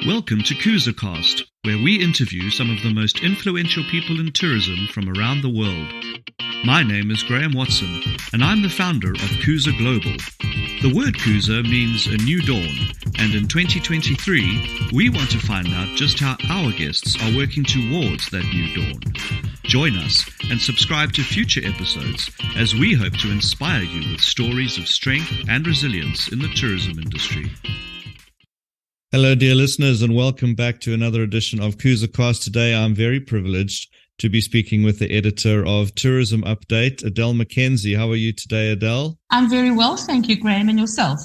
Welcome to CruiserCast, where we interview some of the most influential people in tourism from around the world. My name is Graham Watson, and I'm the founder of Cruiser Global. The word cruiser means a new dawn, and in 2023, we want to find out just how our guests are working towards that new dawn. Join us and subscribe to future episodes as we hope to inspire you with stories of strength and resilience in the tourism industry. Hello, dear listeners, and welcome back to another edition of CruiserCast. Today, I'm very privileged to be speaking with the editor of Tourism Update, Adele Mackenzie. How are you today, Adele? I'm very well, thank you, Graham, and yourself?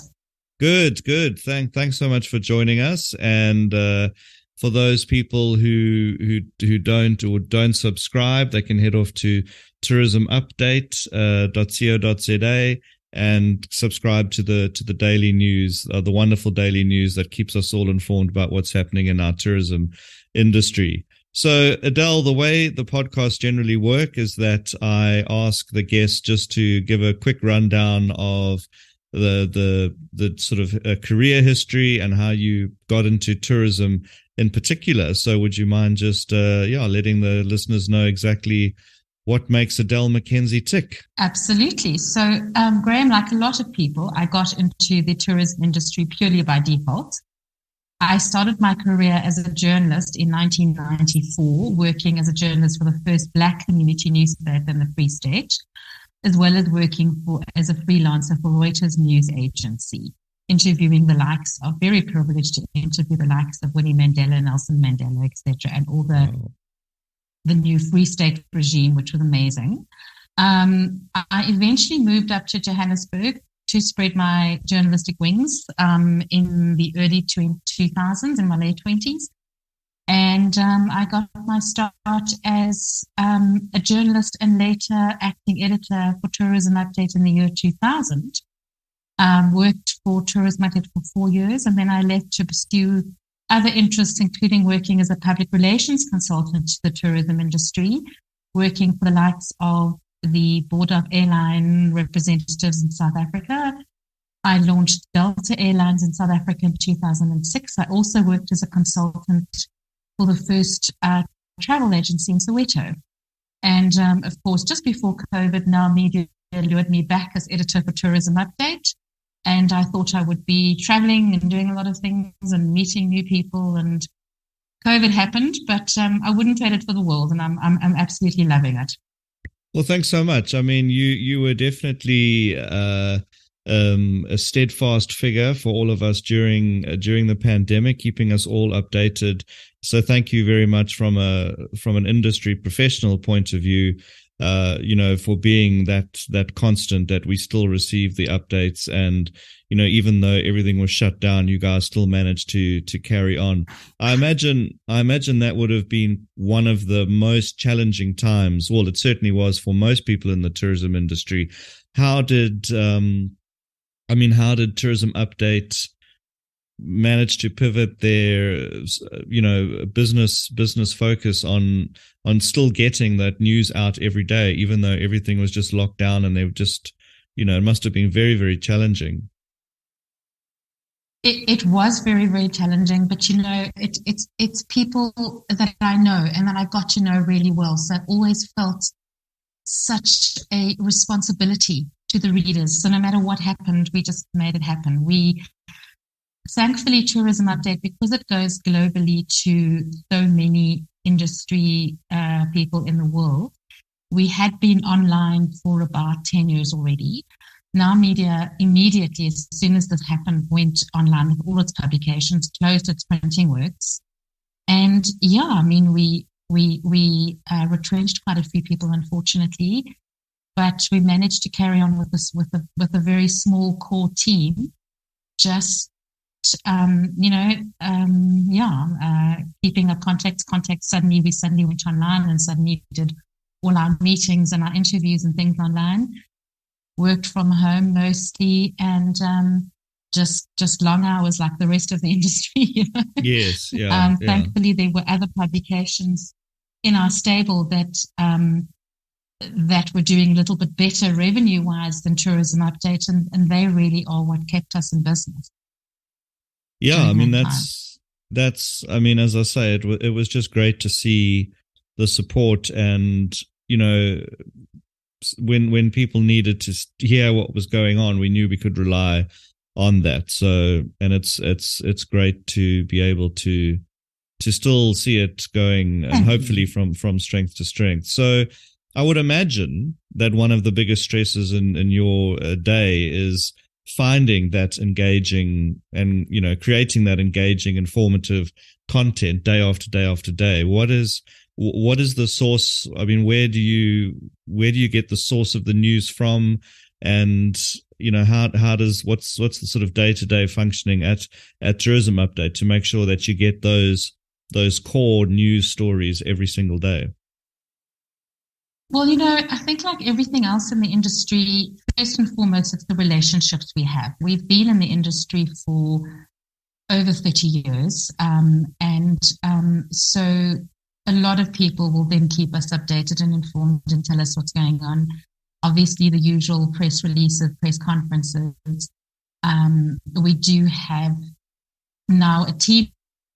Good. Thanks so much for joining us. And for those people who don't subscribe, they can head off to tourismupdate.co.za and subscribe to the daily news, the wonderful daily news that keeps us all informed about what's happening in our tourism industry. So, Adele, the way the podcasts generally work is that I ask the guests just to give a quick rundown of the sort of career history and how you got into tourism in particular. So, would you mind just letting the listeners know exactly what makes Adele Mackenzie tick? Absolutely. So, Graham, like a lot of people, I got into the tourism industry purely by default. I started my career as a journalist in 1994, working as a journalist for the first Black community newspaper in the Free State, as well as working as a freelancer for Reuters news agency, interviewing the likes of, very privileged to interview the likes of Winnie Mandela, Nelson Mandela, etc., and all the new Free State regime, which was amazing. I eventually moved up to Johannesburg to spread my journalistic wings in the early 2000s, in my late 20s. And I got my start as a journalist and later acting editor for Tourism Update in the year 2000. Worked for Tourism Update for 4 years, and then I left to pursue other interests, including working as a public relations consultant to the tourism industry, working for the likes of the Board of Airline Representatives in South Africa. I launched Delta Airlines in South Africa in 2006. I also worked as a consultant for the first travel agency in Soweto. And of course, just before COVID, Now Media lured me back as editor for Tourism Update. And I thought I would be traveling and doing a lot of things and meeting new people. And COVID happened, but I wouldn't trade it for the world. And I'm absolutely loving it. Well, thanks so much. I mean, you were definitely a steadfast figure for all of us during the pandemic, keeping us all updated. So thank you very much from an industry professional point of view. For being that constant that we still receive the updates, and even though everything was shut down, you guys still managed to carry on. I imagine that would have been one of the most challenging times. Well, it certainly was for most people in the tourism industry. How did Tourism Update managed to pivot their business focus on still getting that news out every day, even though everything was just locked down, and they were just it must have been very, very challenging. It was very, very challenging, but it's people that I know and that I got to know really well, so I always felt such a responsibility to the readers. So no matter what happened, we just made it happen. Thankfully, Tourism Update, because it goes globally to so many industry people in the world, we had been online for about 10 years already. Now Media immediately, as soon as this happened, went online with all its publications, closed its printing works. And we retrenched quite a few people, unfortunately, but we managed to carry on with this with a very small core team, just keeping up contacts. Suddenly we went online and suddenly did all our meetings and our interviews and things online. Worked from home mostly, and just long hours like the rest of the industry. Yes, Thankfully, there were other publications in our stable that were doing a little bit better revenue-wise than Tourism Update, and they really are what kept us in business. Yeah, I mean, that's I mean, as I say, it was just great to see the support, and when people needed to hear what was going on, we knew we could rely on that. So, and it's great to be able to still see it going, and hopefully from strength to strength. So, I would imagine that one of the biggest stresses in your day is finding that engaging and creating that engaging, informative content day after day after day. What is the source? I mean, where do you get the source of the news from? And what's the sort of day-to-day functioning at Tourism Update to make sure that you get those core news stories every single day? Well, I think like everything else in the industry, first and foremost, it's the relationships we have. We've been in the industry for over 30 years. So a lot of people will then keep us updated and informed and tell us what's going on. Obviously, the usual press releases, press conferences. We do have now a team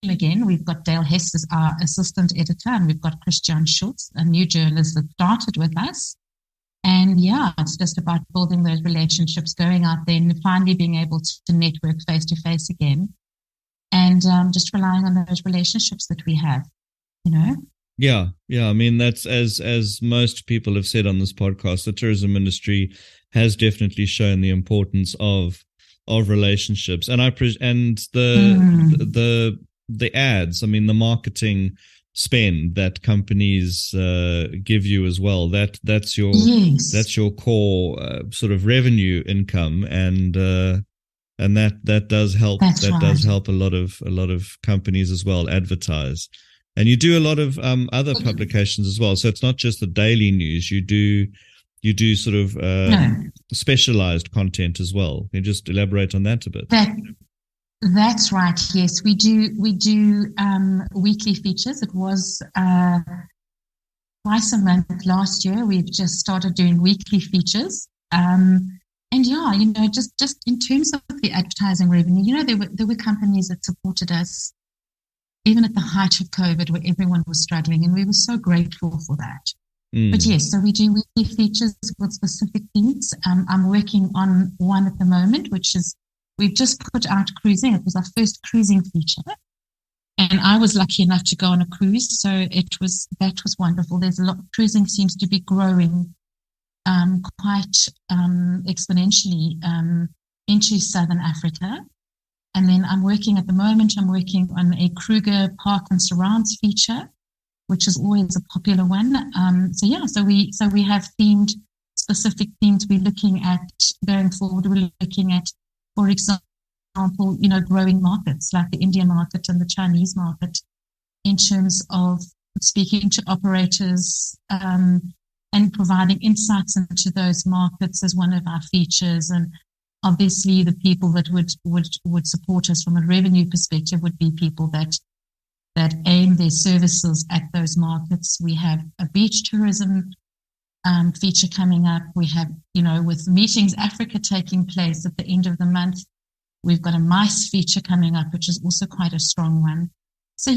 again. We've got Dale Hess as our assistant editor, and we've got Christian Schultz, a new journalist that started with us. And yeah, it's just about building those relationships, going out there and finally being able to network face to face again, and just relying on those relationships that we have, Yeah. I mean, that's as most people have said on this podcast, the tourism industry has definitely shown the importance of relationships, and the ads. I mean, the marketing spend that companies give you as well. That's your core sort of revenue income, and that does help. Does help a lot of companies as well advertise. And you do a lot of other publications as well. So it's not just the daily news. You do sort of specialized content as well. Can you just elaborate on that a bit? That's right. Yes, we do weekly features. It was twice a month last year. We've just started doing weekly features. And yeah, just in terms of the advertising revenue, there were companies that supported us even at the height of COVID, where everyone was struggling, and we were so grateful for that. But yes, so we do weekly features with specific themes. I'm working on one at the moment, which is, we've just put out cruising. It was our first cruising feature, and I was lucky enough to go on a cruise, so that was wonderful. There's a lot. Cruising seems to be growing quite exponentially into Southern Africa. And then I'm working on a Kruger Park and Surrounds feature, which is always a popular one. So we have specific themes we're looking at going forward. We're looking at, for example, growing markets like the Indian market and the Chinese market, in terms of speaking to operators and providing insights into those markets as one of our features. And obviously, the people that would support us from a revenue perspective would be people that aim their services at those markets. We have a beach tourism feature coming up. We have, with Meetings Africa taking place at the end of the month, we've got a MICE feature coming up, which is also quite a strong one. So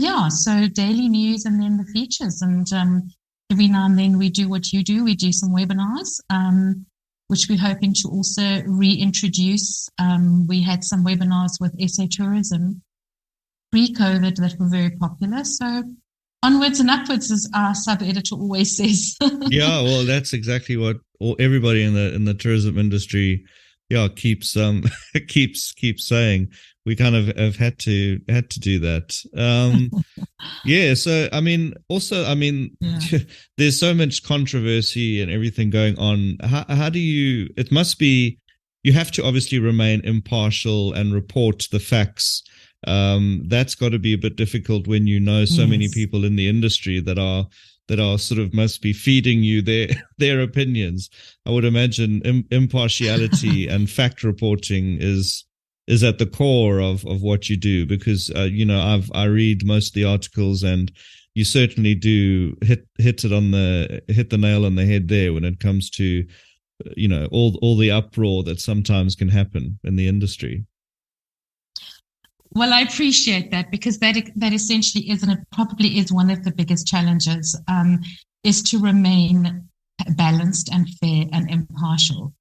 daily news and then the features. And every now and then we do what you do. We do some webinars, which we're hoping to also reintroduce. We had some webinars with SA Tourism pre-COVID that were very popular. So onwards and upwards, as our sub-editor always says. Yeah, well, that's exactly what everybody in the tourism industry, keeps saying. We kind of have had to do that. So there's so much controversy and everything going on. How do you? It must be, you have to obviously remain impartial and report the facts. That's got to be a bit difficult when so many people in the industry that are sort of must be feeding you their opinions. I would imagine impartiality and fact reporting is at the core of what you do, because I read most of the articles, and you certainly do hit the nail on the head there when it comes to all the uproar that sometimes can happen in the industry. Well, I appreciate that, because that essentially is, and it probably is one of the biggest challenges, is to remain balanced and fair and impartial.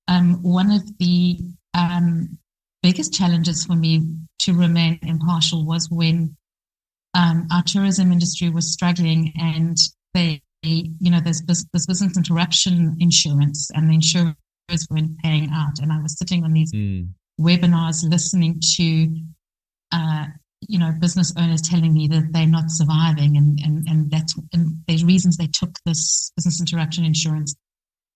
One of the biggest challenges for me to remain impartial was when our tourism industry was struggling, and there's business interruption insurance, and the insurers weren't paying out. And I was sitting on these webinars listening to business owners telling me that they're not surviving, and there's reasons they took this business interruption insurance.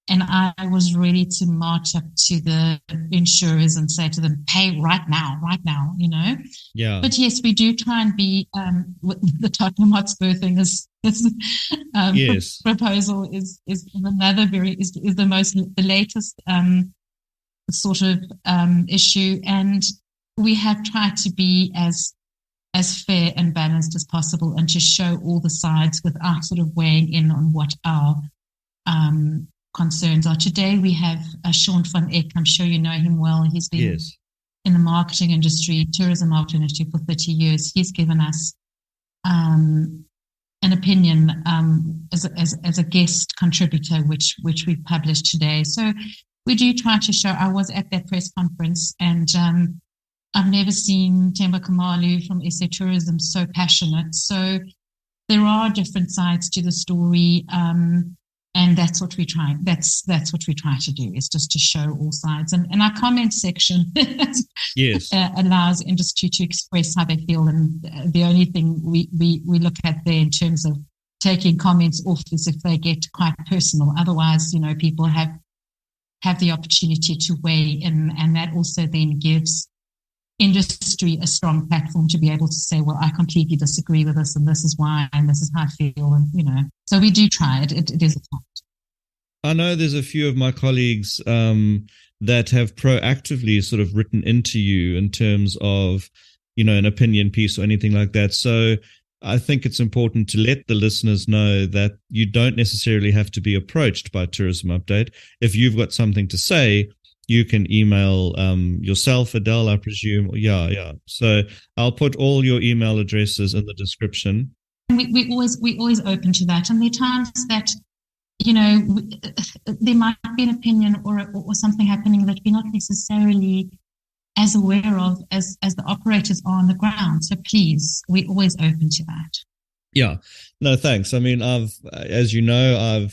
And I was ready to march up to the insurers and say to them, pay right now, . Yeah. But yes, we do try and be, the Tottenham Hotspur thing is yes. proposal is another is the latest sort of issue. And we have tried to be as fair and balanced as possible, and to show all the sides without sort of weighing in on what our concerns are. Today we have Sean van Eck. I'm sure you know him well. He's been in the marketing industry, tourism marketing industry, for 30 years. He's given us an opinion as a guest contributor, which we published today. So we do try to show. I was at that press conference, and I've never seen Themba Khumalo from SA Tourism so passionate. So there are different sides to the story, and that's what we try. That's what we try to do, is just to show all sides. And our comment section allows industry to express how they feel. And the only thing we look at there in terms of taking comments off is if they get quite personal. Otherwise, people have the opportunity to weigh in, and that also then gives industry a strong platform to be able to say, well, I completely disagree with this, and this is why, and this is how I feel. And, so we do try it. It is a fight. I know there's a few of my colleagues that have proactively sort of written into you in terms of, an opinion piece or anything like that. So I think it's important to let the listeners know that you don't necessarily have to be approached by Tourism Update. If you've got something to say, you can email yourself, Adele, I presume. Yeah. So I'll put all your email addresses in the description. We always open to that. And there are times that, there might be an opinion or something happening that we're not necessarily as aware of as the operators are on the ground. So please, we're always open to that. Yeah. No, thanks. I mean, as you know,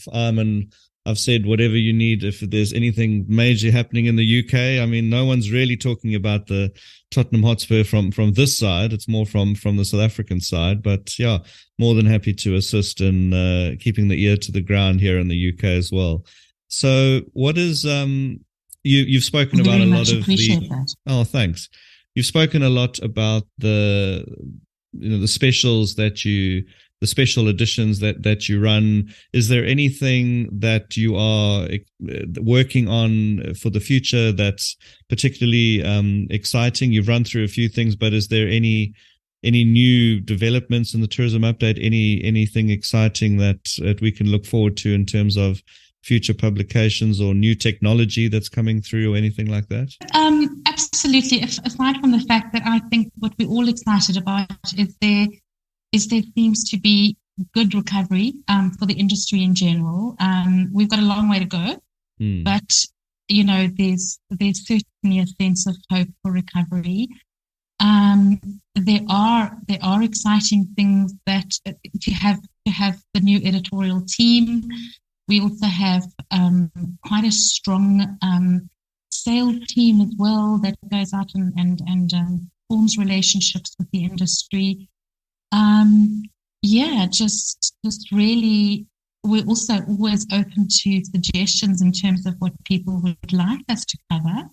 I've said whatever you need. If there's anything major happening in the UK, I mean, no one's really talking about the Tottenham Hotspur from this side. It's more from the South African side. But yeah, more than happy to assist in keeping the ear to the ground here in the UK as well. So what is you've spoken about a lot of that. Oh, thanks. You've spoken a lot about the specials the special editions that you run. Is there anything that you are working on for the future that's particularly exciting? You've run through a few things, but is there any new developments in the Tourism Update? Anything exciting that we can look forward to in terms of future publications or new technology that's coming through or anything like that? Absolutely. Aside from the fact that I think what we're all excited about is there seems to be good recovery for the industry in general. We've got a long way to go, but there's certainly a sense of hope for recovery. There are exciting things that to have the new editorial team. We also have quite a strong sales team as well that goes out and forms relationships with the industry. Just really, we're also always open to suggestions in terms of what people would like us to cover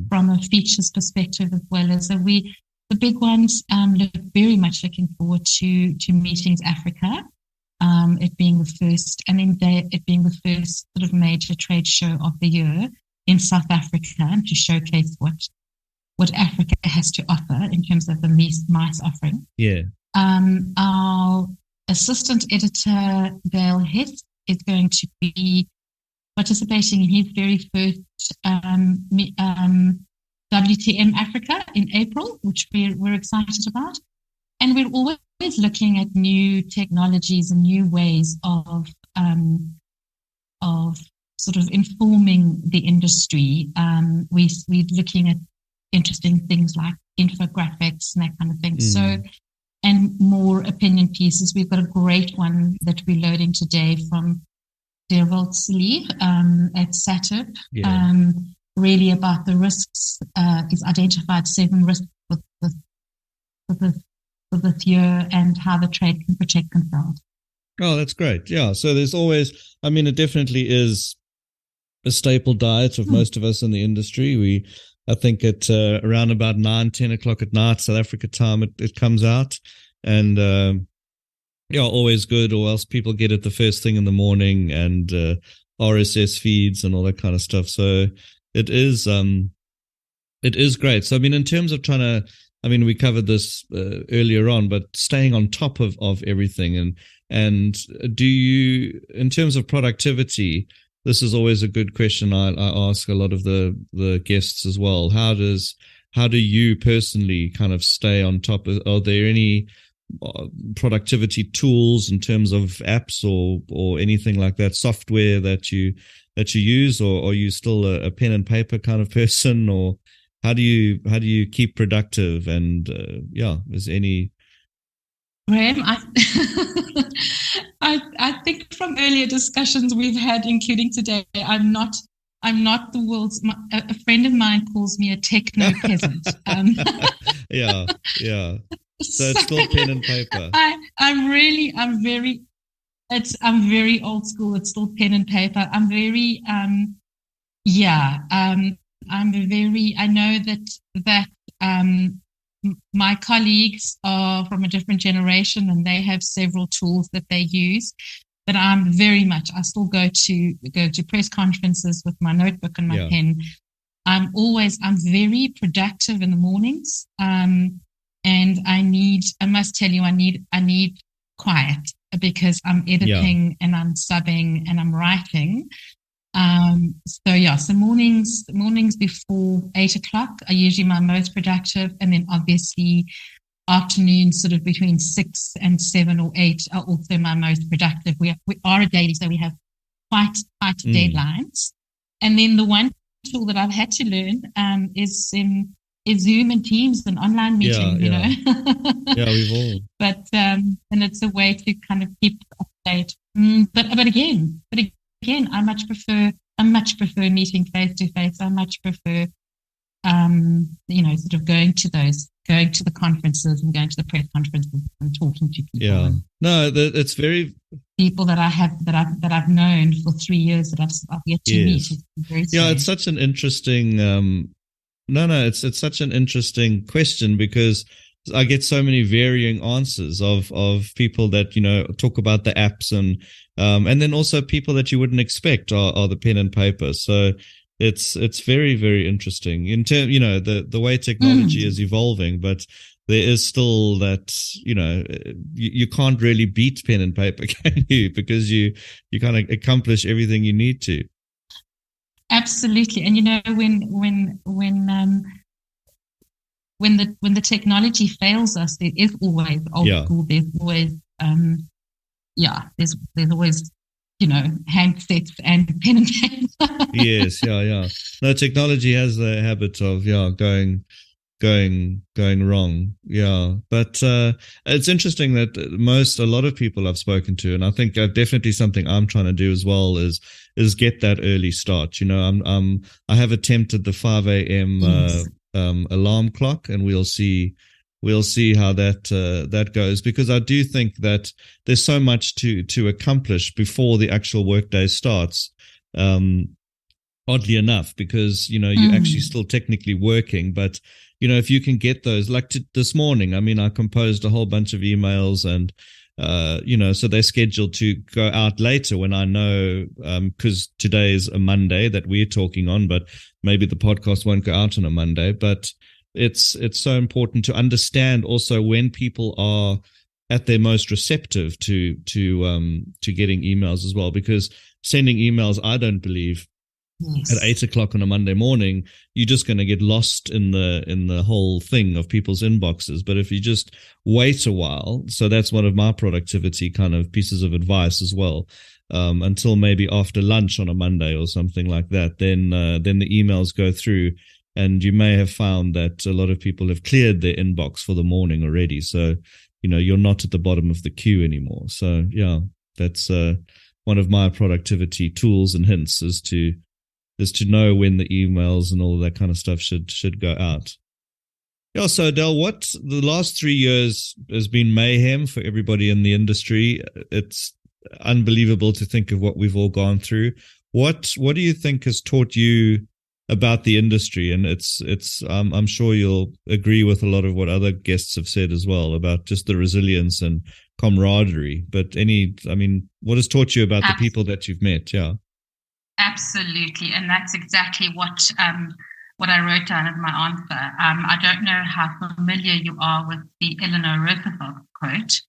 from a features perspective as well. As the big ones, very much looking forward to Meetings Africa, it being the first, and then it being the first sort of major trade show of the year in South Africa, to showcase what Africa has to offer in terms of the mice offering. Yeah. Our assistant editor, Dale Hess, is going to be participating in his very first WTM Africa in April, which we're excited about. And we're always looking at new technologies and new ways of sort of informing the industry. We're looking at interesting things like infographics and that kind of thing. So, and more opinion pieces. We've got a great one that we're loading today from Derwald Sleeve at SATIP, really about the risks. He's identified 7 risks for this year and how the trade can protect themselves. Oh, that's great. Yeah. So there's always, I mean, it definitely is a staple diet of most of us in the industry. I think at around about 9-10 o'clock at night, South Africa time, it comes out, and always good. Or else people get it the first thing in the morning, and RSS feeds and all that kind of stuff. So it is great. So I mean, in terms of trying to, I mean, we covered this earlier on, but staying on top of everything, and do you, in terms of productivity, this is always a good question I ask a lot of the guests as well. How do you personally kind of stay on top? Are there any productivity tools in terms of apps or anything like that, software that you use, or are you still a pen and paper kind of person, or how do you keep productive? And is any? Graham, I think from earlier discussions we've had, including today, I'm not the world's. A friend of mine calls me a techno peasant. Yeah. So it's still pen and paper. I'm very old school. It's still pen and paper. I'm very, I know that my colleagues are from a different generation and they have several tools that they use. But I still go to press conferences with my notebook and my pen. I'm very productive in the mornings. And I must tell you, I need quiet because I'm editing and I'm subbing and I'm writing. So mornings before 8 o'clock are usually my most productive. And then obviously afternoons sort of between 6 and 7 or 8 are also my most productive. We are a daily, so we have quite deadlines. And then the one tool that I've had to learn is Zoom and Teams and online meeting, you know. Yeah, we've all. But and it's a way to kind of keep up to date. But again, I much prefer meeting face to face. I much prefer sort of going to the conferences and going to the press conferences and talking to people. Yeah. No, it's very people that I've known for 3 years that I've yet to meet. It's very strange. It's such an interesting it's such an interesting question, because I get so many varying answers of people that, talk about the apps and then also people that you wouldn't expect are the pen and paper. So it's very, very interesting in terms, the way technology is evolving, but there is still that, you can't really beat pen and paper, can you? Because you kind of accomplish everything you need to. Absolutely. And when the technology fails us, there is always old school. There's always there's always handsets and pen and paper. Yes, No, technology has the habit of going wrong. Yeah, but it's interesting that a lot of people I've spoken to, and I think definitely something I'm trying to do as well is get that early start. I have attempted the 5 a.m. Alarm clock, and we'll see how that goes, because I do think that there's so much to accomplish before the actual workday starts. Oddly enough, because you're actually still technically working, but if you can get those, like this morning, I mean, I composed a whole bunch of emails, and so they're scheduled to go out later when I know, because today is a Monday that we're talking on, but maybe the podcast won't go out on a Monday. But it's so important to understand also when people are at their most receptive to getting emails as well, because sending emails, I don't believe, at 8 o'clock on a Monday morning, you're just going to get lost in the whole thing of people's inboxes. But if you just wait a while, so that's one of my productivity kind of pieces of advice as well. Until maybe after lunch on a Monday or something like that, then the emails go through, and you may have found that a lot of people have cleared their inbox for the morning already. So, you're not at the bottom of the queue anymore. So, yeah, that's one of my productivity tools and hints is to know when the emails and all of that kind of stuff should go out. Yeah, so Adele, what the last 3 years has been mayhem for everybody in the industry. It's unbelievable to think of what we've all gone through. What do you think has taught you about the industry? And I'm sure you'll agree with a lot of what other guests have said as well about just the resilience and camaraderie. But what has taught you about the people that you've met? Yeah, absolutely, and that's exactly what I wrote down in my answer. I don't know how familiar you are with the Eleanor Roosevelt quote.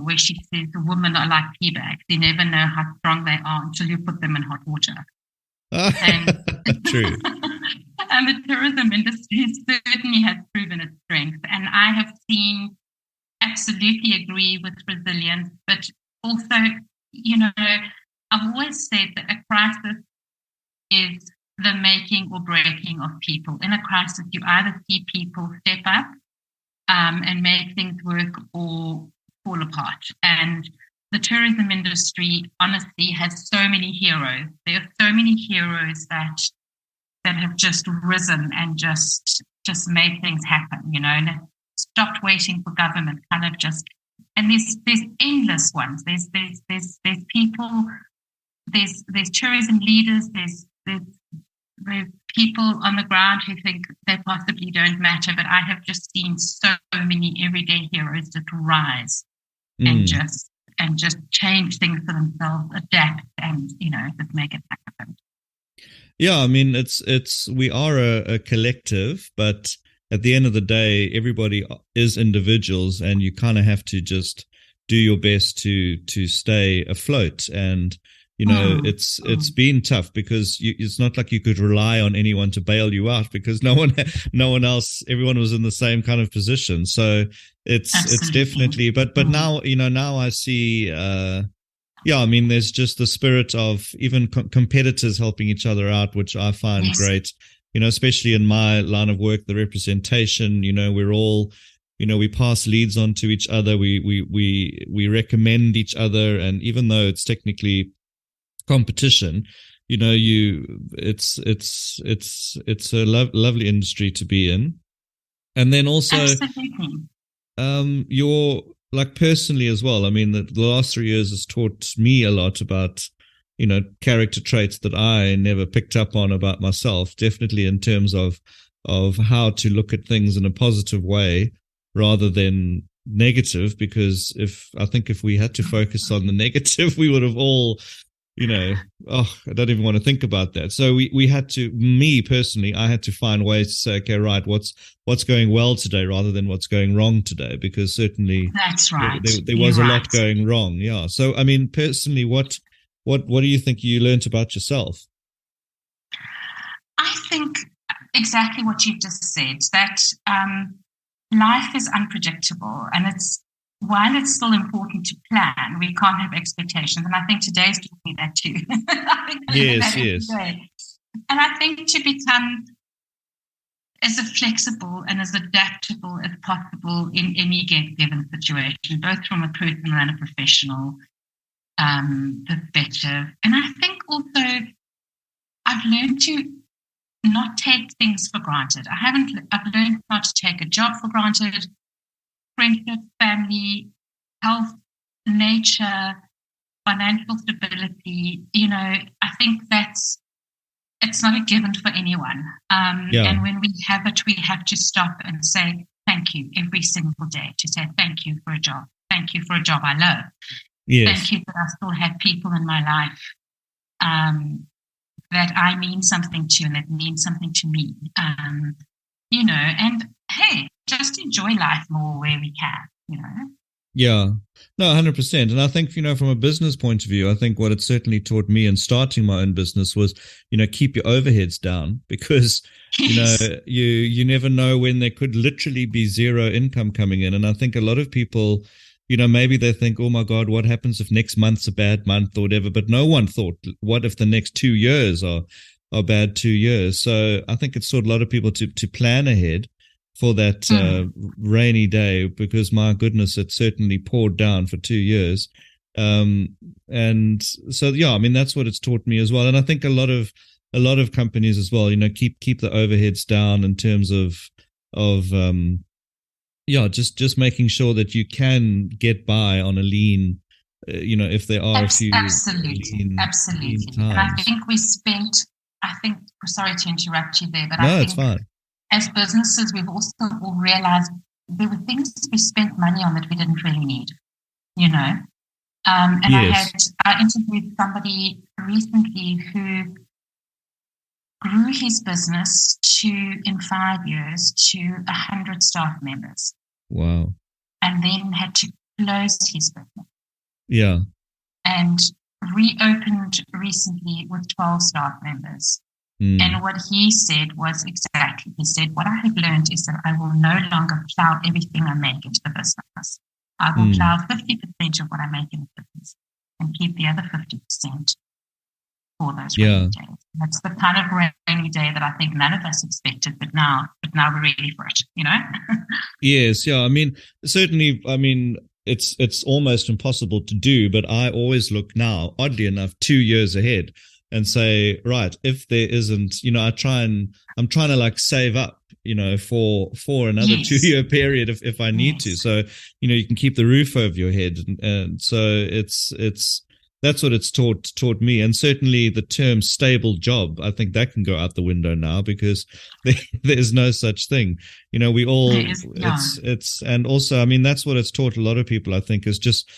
Where she says, women are like tea bags. You never know how strong they are until you put them in hot water. True. And the tourism industry certainly has proven its strength. And I have seen, absolutely agree with resilience, but also, I've always said that a crisis is the making or breaking of people. In a crisis, you either see people step up and make things work or fall apart. And the tourism industry honestly has so many heroes. There are so many heroes that have just risen and just made things happen, and stopped waiting for government, kind of just, and there's endless ones. There's people, there's tourism leaders, there's people on the ground who think they possibly don't matter, but I have just seen so many everyday heroes that rise and just change things for themselves, adapt, and just make it happen. Yeah, we are a collective, but at the end of the day, everybody is individuals, and you kind of have to just do your best to stay afloat. And it's been tough because it's not like you could rely on anyone to bail you out, because no one else, everyone was in the same kind of position. So it's definitely, but now, now I see, there's just the spirit of even competitors helping each other out, which I find great, especially in my line of work, the representation, we're all, we pass leads on to each other. We recommend each other. And even though it's technically competition, it's a lovely industry to be in. And then also, you're like personally as well. The last 3 years has taught me a lot about, character traits that I never picked up on about myself, definitely in terms of how to look at things in a positive way rather than negative, because if we had to focus on the negative, we would have all, I don't even want to think about that. So we had to, me personally, I had to find ways to say, okay, right, what's going well today rather than what's going wrong today, because certainly that's right. There was a lot going wrong. Yeah. So, personally, what do you think you learned about yourself? I think exactly what you've just said, that life is unpredictable, and while it's still important to plan, we can't have expectations. And I think today's taught me that too. Yes. And I think to become as flexible and as adaptable as possible in any given situation, both from a personal and a professional perspective. And I think also I've learned to not take things for granted. I've learned not to take a job for granted. Friendship, family, health, nature, financial stability, I think it's not a given for anyone. And when we have it, we have to stop and say thank you every single day, to say thank you for a job. Thank you for a job I love. Yes. Thank you that I still have people in my life that I mean something to and that mean something to me. And hey, just enjoy life more where we can, Yeah, no, 100%. And I think, from a business point of view, I think what it certainly taught me in starting my own business was, keep your overheads down because, Yes. you never know when there could literally be zero income coming in. And I think a lot of people, maybe they think, oh my God, what happens if next month's a bad month or whatever? But no one thought, what if the next 2 years are bad 2 years? So I think it's taught a lot of people to plan ahead for that Mm. rainy day because my goodness, it certainly poured down for 2 years. And so, yeah, I mean, that's what it's taught me as well. And I think a lot of companies as well, keep the overheads down in terms of yeah, just making sure that you can get by on a lean, if there are a few Absolutely, lean absolutely. And I times. think I think, sorry to interrupt you there, but I No, it's think fine. as businesses, we've also all realized there were things we spent money on that we didn't really need, you know. And Yes. I interviewed somebody recently who grew his business in 5 years to 100 staff members Wow. and then had to close his business Yeah. and reopened recently with 12 staff members. Mm, And what he said was exactly, he said, what I have learned is that I will no longer plow everything I make into the business. I will mm. plow 50% of what I make in the business and keep the other 50% for those rainy Yeah. days. That's the kind of rainy day that I think none of us expected, but now we're ready for it, you know? Yes, yeah. I mean, certainly. I mean, it's almost impossible to do, but I always look now, oddly enough, 2 years ahead and say, right, if there isn't, I'm trying to like save up, for another two Yes, year period if I need to. yes, So, you can keep the roof over your head, and so it's that's what it's taught me. And certainly the term stable job, I think that can go out the window now because there's no such thing. We there all is, yeah. it's and also, I mean, that's what it's taught a lot of people, I think, is just,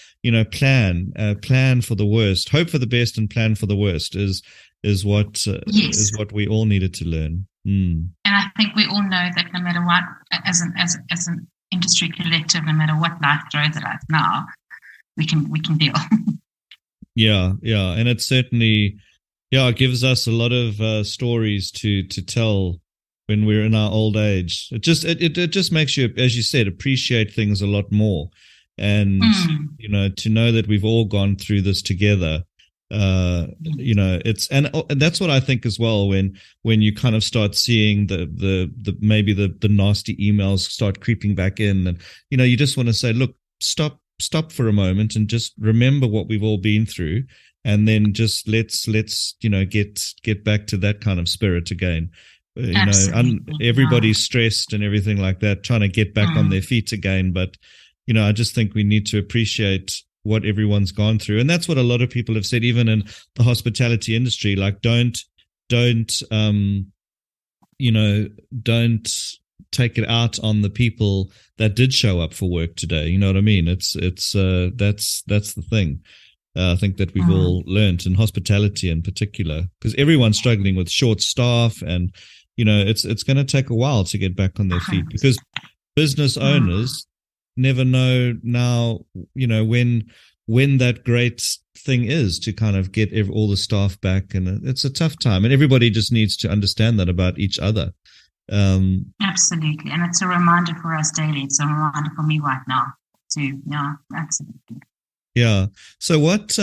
plan for the worst, hope for the best, and plan for the worst is Yes. what we all needed to learn. And I think we all know that no matter what, as an industry collective, no matter what life throws at us now, we can deal. Yeah, yeah, and it certainly, yeah, it gives us a lot of stories to tell when we're in our old age. It just makes you, as you said, appreciate things a lot more, and Mm. to know that we've all gone through this together. It's and that's what I think as well when you kind of start seeing the maybe the nasty emails start creeping back in, and you just want to say, look, stop for a moment and just remember what we've all been through, and then just let's get back to that kind of spirit again. Absolutely. Yeah. Everybody's stressed and everything like that, trying to get back on their Mm. feet again. But I just think we need to appreciate what everyone's gone through, and that's what a lot of people have said, even in the hospitality industry. Like, don't you know, don't take it out on the people that did show up for work today. You know what I mean? It's that's the thing. I think that we've Mm. all learnt in hospitality in particular, because everyone's struggling with short staff, and it's going to take a while to get back on their feet because 100%. business Mm. owners never know now, when that great thing is to kind of get all the staff back, and it's a tough time, and everybody just needs to understand that about each other. Absolutely. And it's a reminder for us daily. It's a reminder for me right now too. Yeah, absolutely. Yeah. So what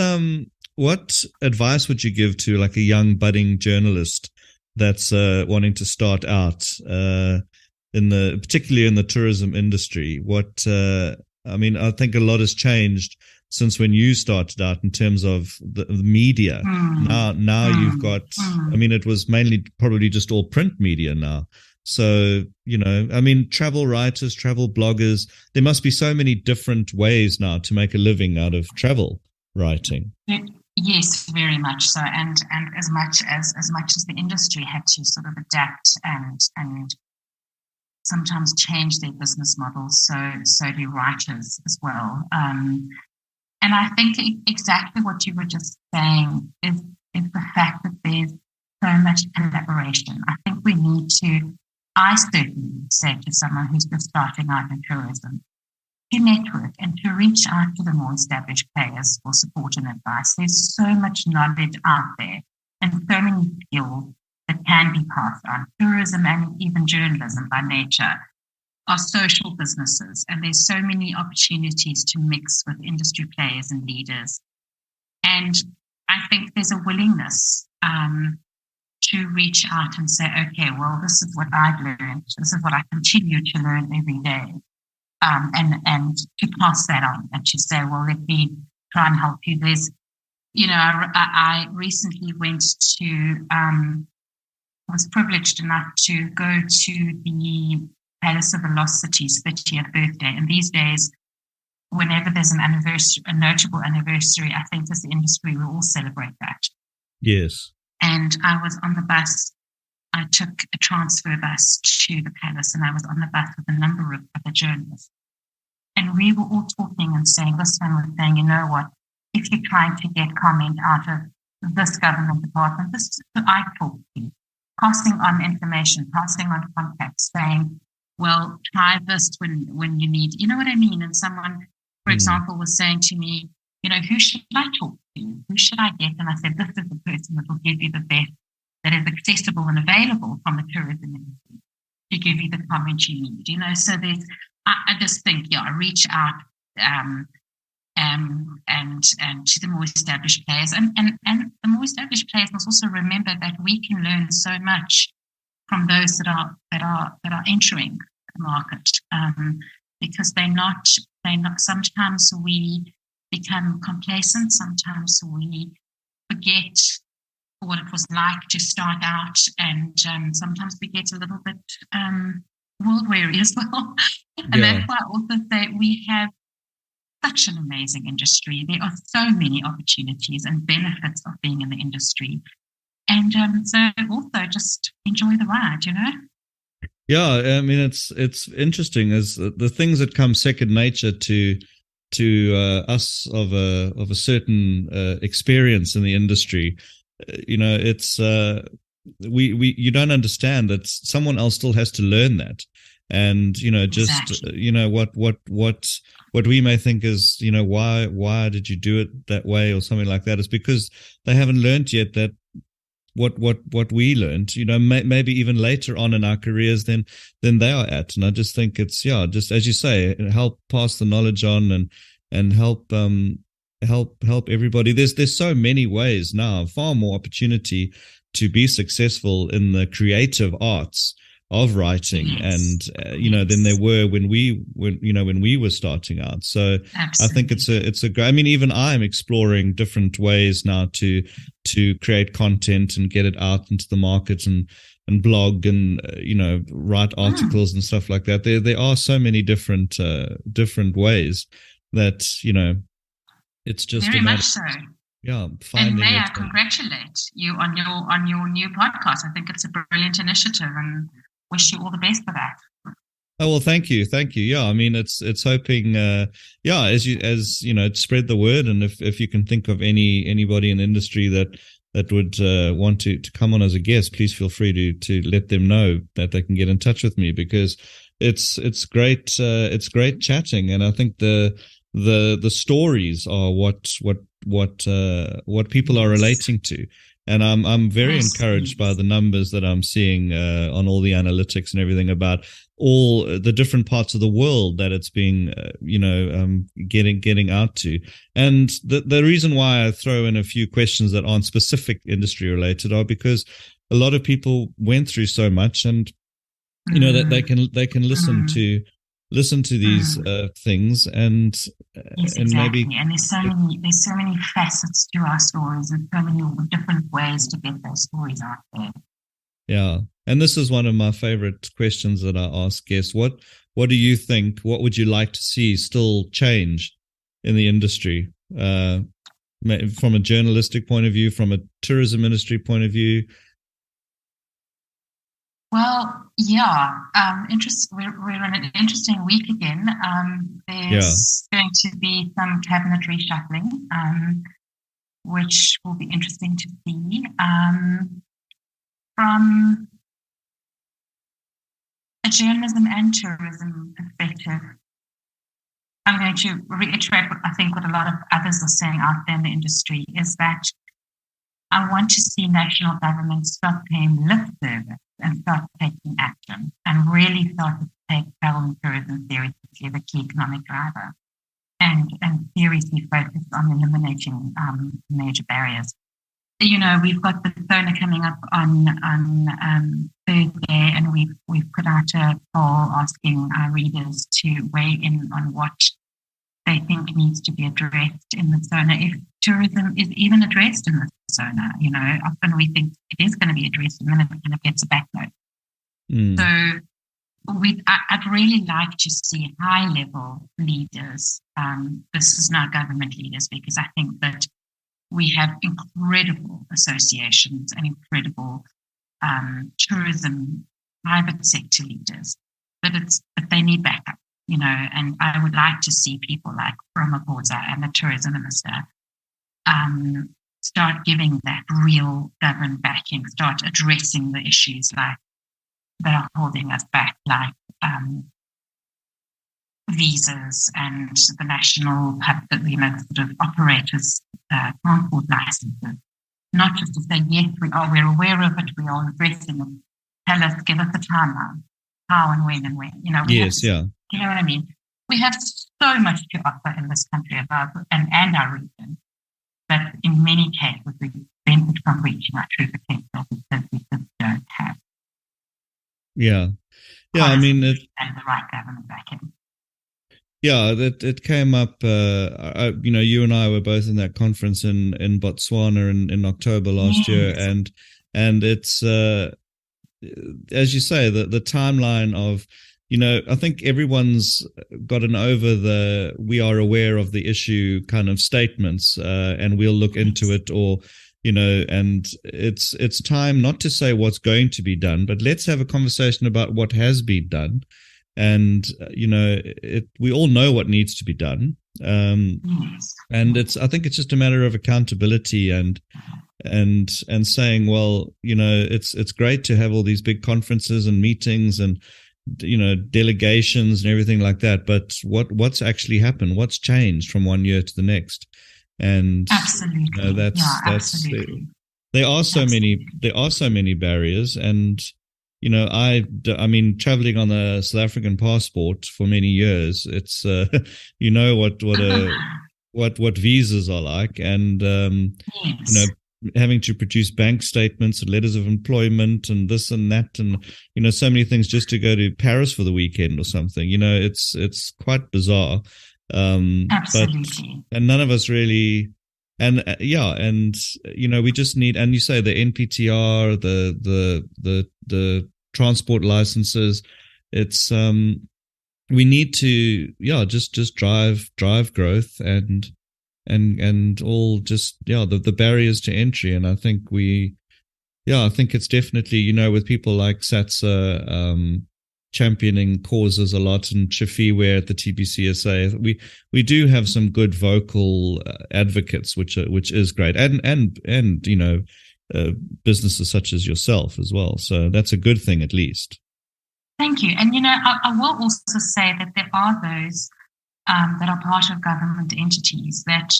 advice would you give to like a young budding journalist that's wanting to start out particularly in the tourism industry? I mean, I think a lot has changed since when you started out in terms of the media. Mm. Now you've Mm. got, I Mm. mean, it was mainly probably just all print media now. So, I mean, travel writers, travel bloggers, there must be so many different ways now to make a living out of travel writing. Yes, very much so. And as much as the industry had to sort of adapt and sometimes change their business models, so do writers as well. And I think exactly what you were just saying is the fact that there's so much collaboration. I think we need to. I certainly say to someone who's just starting out in tourism, to network and to reach out to the more established players for support and advice. There's so much knowledge out there and so many skills that can be passed on. Tourism and even journalism by nature are social businesses, and there's so many opportunities to mix with industry players and leaders. And I think there's a willingness to reach out and say, okay, well, this is what I've learned. This is what I continue to learn every day. And to pass that on and to say, well, let me try and help you. There's, I recently went to, was privileged enough to go to the Palace of Velocity's 30th birthday. And these days, whenever there's an anniversary, a notable anniversary, I think as the industry, we all celebrate that. Yes. And I was on the bus. I took a transfer bus to the palace, and I was on the bus with a number of other journalists. And we were all talking and saying, this one was saying, you know what, if you're trying to get comment out of this government department, this is who I talk to, passing on information, passing on contacts, saying, well, try this when you need, you know what I mean? And someone, for example, was saying to me, who should I talk to? Who should I get? And I said, this is the person that will give you the best, that is accessible and available from the tourism industry to give you the comment you need. So there's, I just think, reach out and to the more established players, and the more established players must also remember that we can learn so much from those that are entering the market, because they're not. Sometimes we become complacent. Sometimes we forget what it was like to start out, and sometimes we get a little bit world weary as well. And that's why I also say we have such an amazing industry. There are so many opportunities and benefits of being in the industry. And so also just enjoy the ride, Yeah, I mean, it's interesting as the things that come second nature to us of a certain experience in the industry. It's you don't understand that someone else still has to learn that, and what we may think is why did you do it that way or something like that is because they haven't learned yet that what we learned, maybe even later on in our careers than they are at. And I just think it's just as you say, help pass the knowledge on and help everybody. There's so many ways now, far more opportunity to be successful in the creative arts of writing, and than there were when we were starting out. So absolutely. I think it's a I mean, even I'm exploring different ways now to create content and get it out into the market and blog and write articles and stuff like that. There are so many different ways that it's just very much so. Yeah, and may I congratulate you on your new podcast. I think it's a brilliant initiative, and wish you all the best for that. Oh, well, thank you. Yeah, I mean, it's hoping, as spread the word, and if you can think of anybody in the industry that would want to come on as a guest, please feel free to let them know that they can get in touch with me, because it's great. It's great chatting, and I think the stories are what people are relating to. And I'm very encouraged by the numbers that I'm seeing on all the analytics and everything about all the different parts of the world that it's being, getting out to. And the reason why I throw in a few questions that aren't specific industry related are because a lot of people went through so much, and that they can listen to these things, and yes, and exactly. maybe and there's so many facets to our stories, and so many different ways to get those stories out there. Yeah, and this is one of my favorite questions that I ask guests. What do you think? What would you like to see still change in the industry, from a journalistic point of view, from a tourism industry point of view? Well, we're in an interesting week again. There's going to be some cabinet reshuffling, which will be interesting to see. From a journalism and tourism perspective, I'm going to reiterate what I think what a lot of others are saying out there in the industry is that I want to see national governments stop paying lip service and start taking action and really start to take travel and tourism seriously, the key economic driver, and seriously focus on eliminating major barriers. You know, we've got the SONA coming up on Thursday, and we've put out a poll asking our readers to weigh in on what they think needs to be addressed in the SONA, if tourism is even addressed in the SONA. You know, often we think it is going to be addressed, and then it kind of gets a backnote. So I'd really like to see high-level leaders. This is now government leaders, because I think that we have incredible associations and incredible tourism private sector leaders, but they need backup, you know. And I would like to see people like Ramaphosa and the tourism minister start giving that real government backing, start addressing the issues like that are holding us back, like visas and the national, you know, sort of operators' transport licenses. Not just to say, yes, we're aware of it, we are addressing it. Tell us, give us a timeline, how and when and when. You know, yes, yeah. You know what I mean? We have so much to offer in this country and our region, but in many cases we prevented from reaching our true potential because we just don't have. Yeah. I mean, and the right government backing. Yeah, it came up. You know, you and I were both in that conference in Botswana in October last year, and it's as you say, the timeline of, you know, I think everyone's gotten over the "we are aware of the issue" kind of statements, and we'll look into it, or, you know, and it's time not to say what's going to be done, but let's have a conversation about what has been done. And, you know, we all know what needs to be done. And I think it's just a matter of accountability and saying, well, you know, it's great to have all these big conferences and meetings and, you know, delegations and everything like that. But what's actually happened? What's changed from one year to the next? And absolutely, you know, absolutely. There are so many barriers. And, you know, I mean, traveling on a South African passport for many years, it's you know what visas are like, and you know, having to produce bank statements and letters of employment and this and that, and, you know, so many things just to go to Paris for the weekend or something. You know, it's quite bizarre. Absolutely. And none of us really. And and, you know, we just need, and you say the NPTR, the transport licenses, it's we need to just drive growth and all, just the barriers to entry. And I think I think it's definitely, you know, with people like Satsa championing causes a lot, and Chifiwe at the TBCSA, we do have some good vocal advocates, which is great, and you know, businesses such as yourself as well. So that's a good thing, at least. Thank you. And, you know, I will also say that there are those that are part of government entities that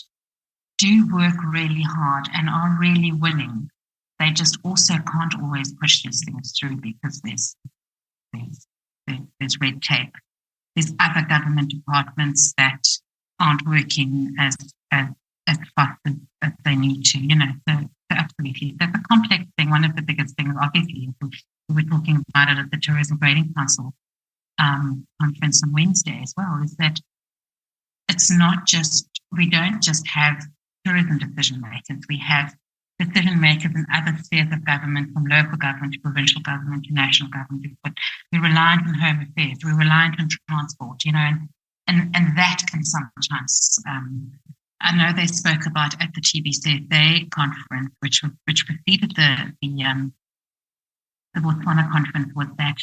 do work really hard and are really willing. They just also can't always push these things through because there's red tape. There's other government departments that aren't working as fast as they need to, you know. So absolutely. That's a complex thing. One of the biggest things, obviously, we were talking about it at the Tourism Grading Council conference on Wednesday as well, is that it's not just, we don't just have tourism decision makers. We have decision makers in other spheres of government, from local government to provincial government to national government. But we're reliant on home affairs, we're reliant on transport, you know, and that can sometimes, I know they spoke about at the TBCSA conference, which preceded the Botswana conference, was that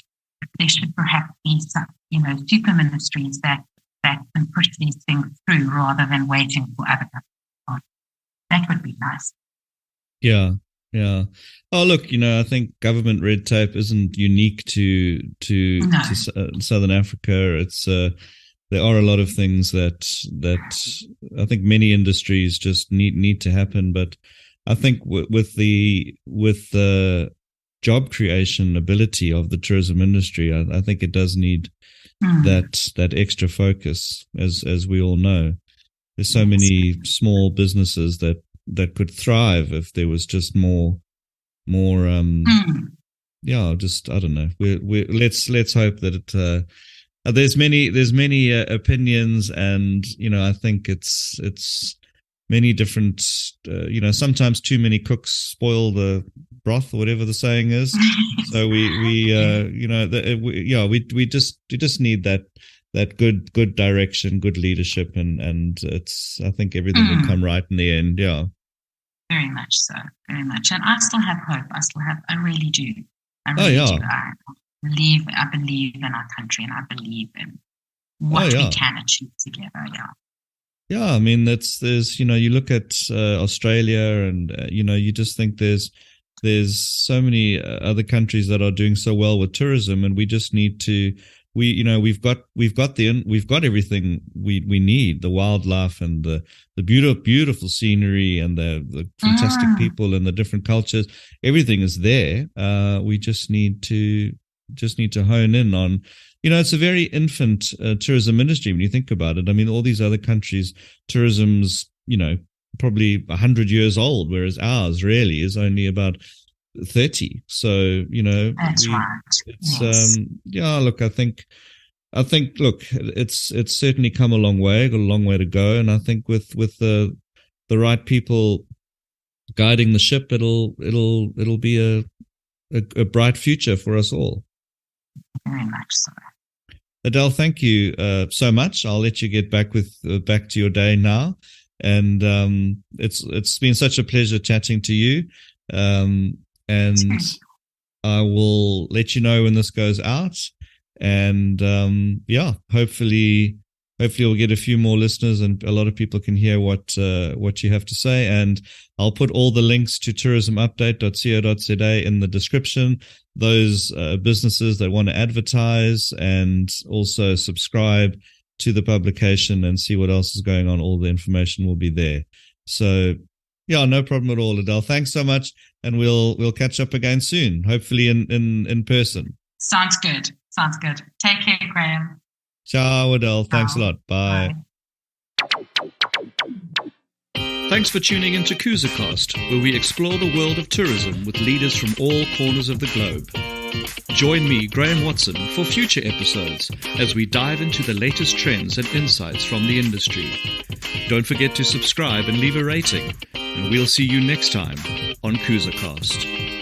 there should perhaps be some, you know, super ministries that can push these things through rather than waiting for other governments. That would be nice. Yeah. Oh, look, you know, I think government red tape isn't unique to Southern Africa. It's are a lot of things that I think many industries just need to happen. But I think with the job creation ability of the tourism industry, I think it does need that extra focus, as we all know. There's so many small businesses that could thrive if there was just more just I don't know. Let's hope that it there's many opinions, and I think it's many different sometimes too many cooks spoil the broth, or whatever the saying is. So we just need that good direction, good leadership, and I think everything will come right in the end. Yeah. Very much so, very much. And I still have hope. I really do. I really do. I believe in our country, and I believe in what we can achieve together. Yeah. Yeah, I mean, there's you look at Australia, and you just think there's so many other countries that are doing so well with tourism, and we just need to we've got everything we need, the wildlife and the beautiful scenery and the fantastic people and the different cultures. Everything is there. We just need to hone in on, it's a very infant tourism industry when you think about it. I mean, all these other countries, tourism's, probably 100 years old, whereas ours really is only about 30. So, that's right. It's, look, I think, look, it's certainly come a long way, got a long way to go. And I think with the right people guiding the ship, it'll be a bright future for us all. Very much so. Adele, thank you so much. I'll let you get back to your day now. And it's been such a pleasure chatting to you. And I will let you know when this goes out. And hopefully we'll get a few more listeners, and a lot of people can hear what you have to say. And I'll put all the links to tourismupdate.co.za in the description. Those businesses that want to advertise and also subscribe to the publication and see what else is going on, all the information will be there. So, yeah, no problem at all, Adele. Thanks so much, and we'll catch up again soon, hopefully in person. Sounds good. Take care, Graham. Ciao, Adele. Thanks a lot. Bye. Thanks for tuning into KuzaCast, where we explore the world of tourism with leaders from all corners of the globe. Join me, Graham Watson, for future episodes as we dive into the latest trends and insights from the industry. Don't forget to subscribe and leave a rating, and we'll see you next time on KuzaCast.